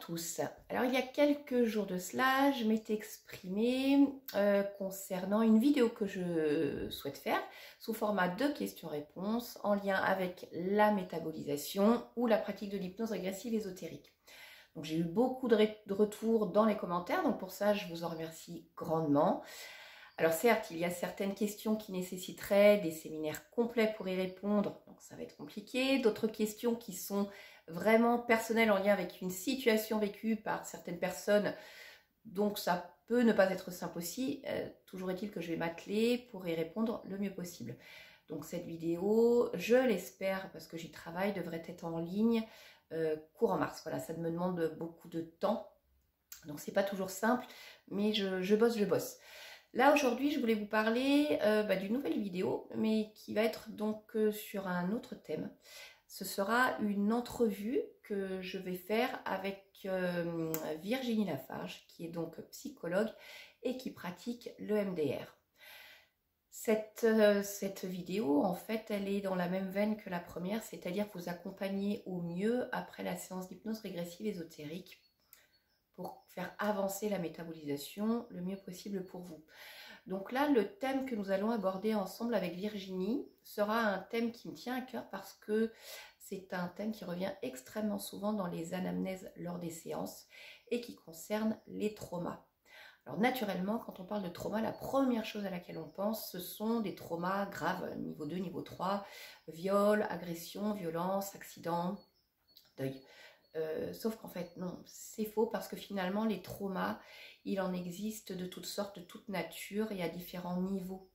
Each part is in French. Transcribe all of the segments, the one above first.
tous. Alors il y a quelques jours de cela, je m'étais exprimée concernant une vidéo que je souhaite faire sous format de questions-réponses en lien avec la métabolisation ou la pratique de l'hypnose régressive ésotérique. Donc j'ai eu beaucoup de retours dans les commentaires, donc pour ça je vous en remercie grandement. Alors certes, il y a certaines questions qui nécessiteraient des séminaires complets pour y répondre, donc ça va être compliqué. D'autres questions qui sont vraiment personnelles en lien avec une situation vécue par certaines personnes, donc ça peut ne pas être simple aussi. Toujours est-il que je vais m'atteler pour y répondre le mieux possible. Donc cette vidéo, je l'espère, parce que j'y travaille, devrait être en ligne courant mars. Voilà, ça me demande beaucoup de temps, donc c'est pas toujours simple, mais je bosse. Là aujourd'hui je voulais vous parler d'une nouvelle vidéo, mais qui va être donc sur un autre thème. Ce sera une entrevue que je vais faire avec Virginie Lafarge, qui est donc psychologue et qui pratique l'EMDR. Cette vidéo, en fait, elle est dans la même veine que la première, c'est-à-dire vous accompagner au mieux après la séance d'hypnose régressive ésotérique pour faire avancer la métabolisation le mieux possible pour vous. Donc là, le thème que nous allons aborder ensemble avec Virginie sera un thème qui me tient à cœur parce que c'est un thème qui revient extrêmement souvent dans les anamnèses lors des séances et qui concerne les traumas. Alors naturellement, quand on parle de trauma, la première chose à laquelle on pense, ce sont des traumas graves, niveau 2, niveau 3, viol, agression, violence, accident, deuil. Sauf qu'en fait, non, c'est faux parce que finalement, les traumas, il en existe de toutes sortes, de toute nature et à différents niveaux.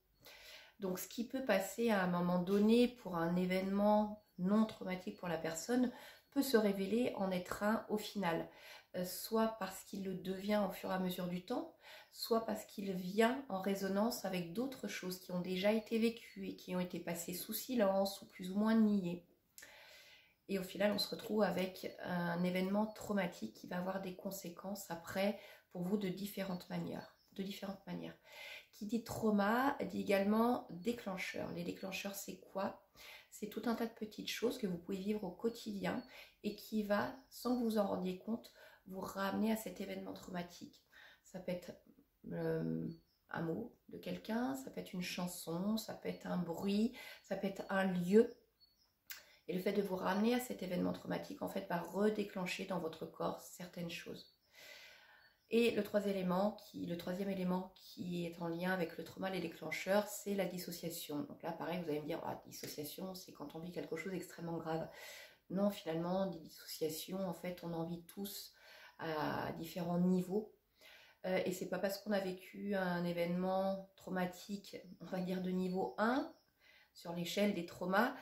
Donc, ce qui peut passer à un moment donné pour un événement non traumatique pour la personne peut se révéler en être un au final. Soit parce qu'il le devient au fur et à mesure du temps, soit parce qu'il vient en résonance avec d'autres choses qui ont déjà été vécues et qui ont été passées sous silence ou plus ou moins niées. Et au final, on se retrouve avec un événement traumatique qui va avoir des conséquences après pour vous de différentes manières. Qui dit trauma dit également déclencheur. Les déclencheurs, c'est quoi? C'est tout un tas de petites choses que vous pouvez vivre au quotidien et qui va, sans que vous en rendiez compte, vous ramener à cet événement traumatique. Ça peut être un mot de quelqu'un, ça peut être une chanson, ça peut être un bruit, ça peut être un lieu. Et le fait de vous ramener à cet événement traumatique, en fait, va redéclencher dans votre corps certaines choses. Et le troisième élément qui est en lien avec le trauma, les déclencheurs, c'est la dissociation. Donc là, pareil, vous allez me dire, dissociation, c'est quand on vit quelque chose d'extrêmement grave. Non, finalement, des dissociations, en fait, on en vit tous à différents niveaux. Et c'est pas parce qu'on a vécu un événement traumatique, on va dire de niveau 1, sur l'échelle des traumas,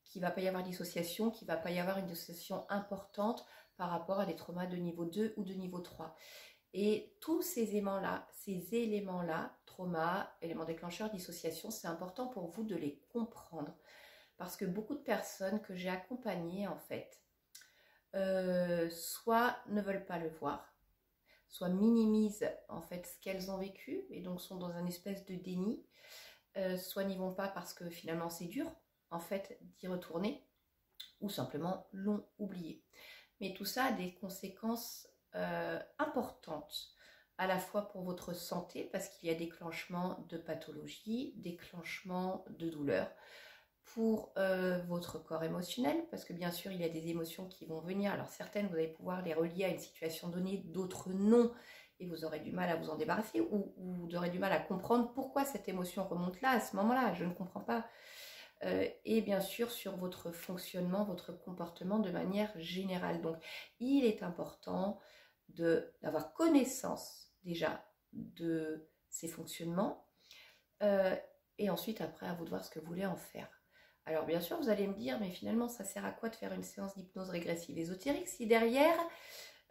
qu'il ne va pas y avoir dissociation, qu'il ne va pas y avoir une dissociation importante par rapport à des traumas de niveau 2 ou de niveau 3. Et tous ces éléments-là, trauma, éléments déclencheurs, dissociation, c'est important pour vous de les comprendre. Parce que beaucoup de personnes que j'ai accompagnées, en fait, soit ne veulent pas le voir, soit minimisent en fait ce qu'elles ont vécu et donc sont dans un espèce de déni, soit n'y vont pas parce que finalement c'est dur, en fait, d'y retourner, ou simplement l'ont oublié. Mais tout ça a des conséquences importantes, à la fois pour votre santé, parce qu'il y a déclenchement de pathologies, déclenchement de douleurs, pour votre corps émotionnel, parce que bien sûr, il y a des émotions qui vont venir. Alors certaines, vous allez pouvoir les relier à une situation donnée, d'autres non, et vous aurez du mal à vous en débarrasser, ou vous aurez du mal à comprendre pourquoi cette émotion remonte là, à ce moment-là, je ne comprends pas. Et bien sûr sur votre fonctionnement, votre comportement de manière générale. Donc il est important d'avoir connaissance déjà de ces fonctionnements et ensuite après à vous de voir ce que vous voulez en faire. Alors bien sûr vous allez me dire mais finalement ça sert à quoi de faire une séance d'hypnose régressive ésotérique si derrière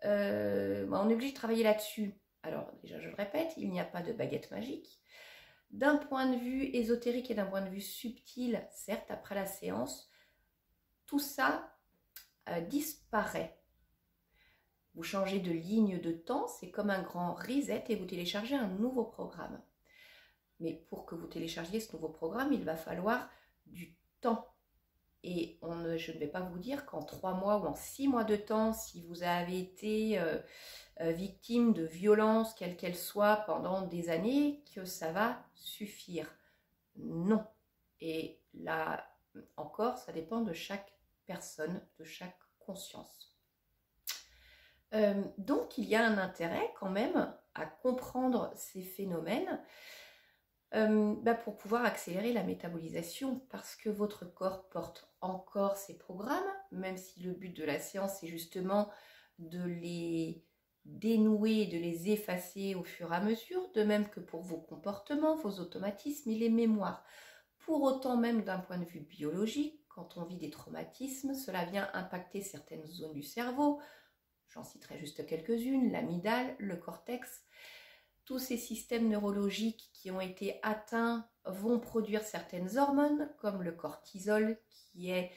on est obligé de travailler là-dessus. Alors déjà je le répète, il n'y a pas de baguette magique. D'un point de vue ésotérique et d'un point de vue subtil, certes, après la séance, tout ça disparaît. Vous changez de ligne de temps, c'est comme un grand reset et vous téléchargez un nouveau programme. Mais pour que vous téléchargiez ce nouveau programme, il va falloir du temps. Et je ne vais pas vous dire qu'en 3 mois ou en 6 mois de temps, si vous avez été victime de violences, quelles qu'elles soient, pendant des années, que ça va suffire. Non. Et là encore, ça dépend de chaque personne, de chaque conscience. Donc, il y a un intérêt quand même à comprendre ces phénomènes pour pouvoir accélérer la métabolisation, parce que votre corps porte encore ses programmes, même si le but de la séance est justement de les dénouer, de les effacer au fur et à mesure, de même que pour vos comportements, vos automatismes et les mémoires. Pour autant, même d'un point de vue biologique, quand on vit des traumatismes, cela vient impacter certaines zones du cerveau. J'en citerai juste quelques-unes, l'amygdale, le cortex. Tous ces systèmes neurologiques qui ont été atteints vont produire certaines hormones, comme le cortisol, qui est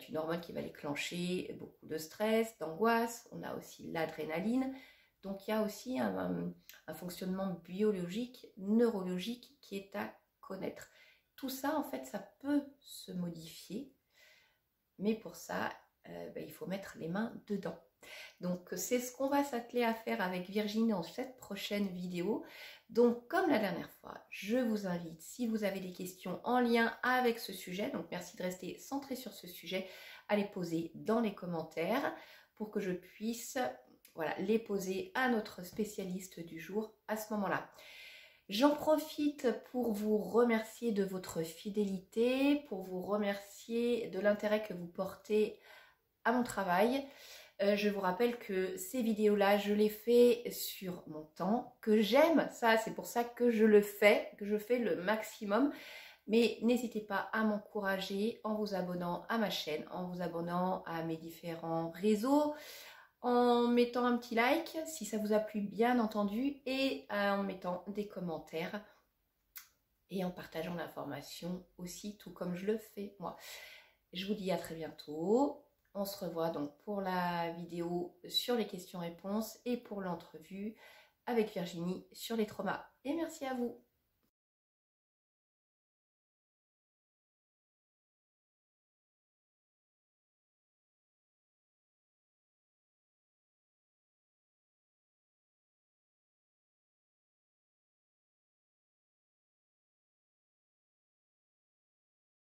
une hormone qui va déclencher beaucoup de stress, d'angoisse. On a aussi l'adrénaline. Donc il y a aussi un fonctionnement biologique, neurologique qui est à connaître. Tout ça, en fait, ça peut se modifier, mais pour ça, il faut mettre les mains dedans. Donc, c'est ce qu'on va s'atteler à faire avec Virginie dans cette prochaine vidéo. Donc, comme la dernière fois, je vous invite, si vous avez des questions en lien avec ce sujet, donc merci de rester centré sur ce sujet, à les poser dans les commentaires pour que je puisse les poser à notre spécialiste du jour à ce moment-là. J'en profite pour vous remercier de votre fidélité, pour vous remercier de l'intérêt que vous portez à mon travail. Je vous rappelle que ces vidéos-là, je les fais sur mon temps, que j'aime ça, c'est pour ça que je le fais, que je fais le maximum. Mais n'hésitez pas à m'encourager en vous abonnant à ma chaîne, en vous abonnant à mes différents réseaux, en mettant un petit like si ça vous a plu bien entendu et en mettant des commentaires et en partageant l'information aussi, tout comme je le fais moi. Je vous dis à très bientôt. On se revoit donc pour la vidéo sur les questions-réponses et pour l'entrevue avec Virginie sur les traumas. Et merci à vous.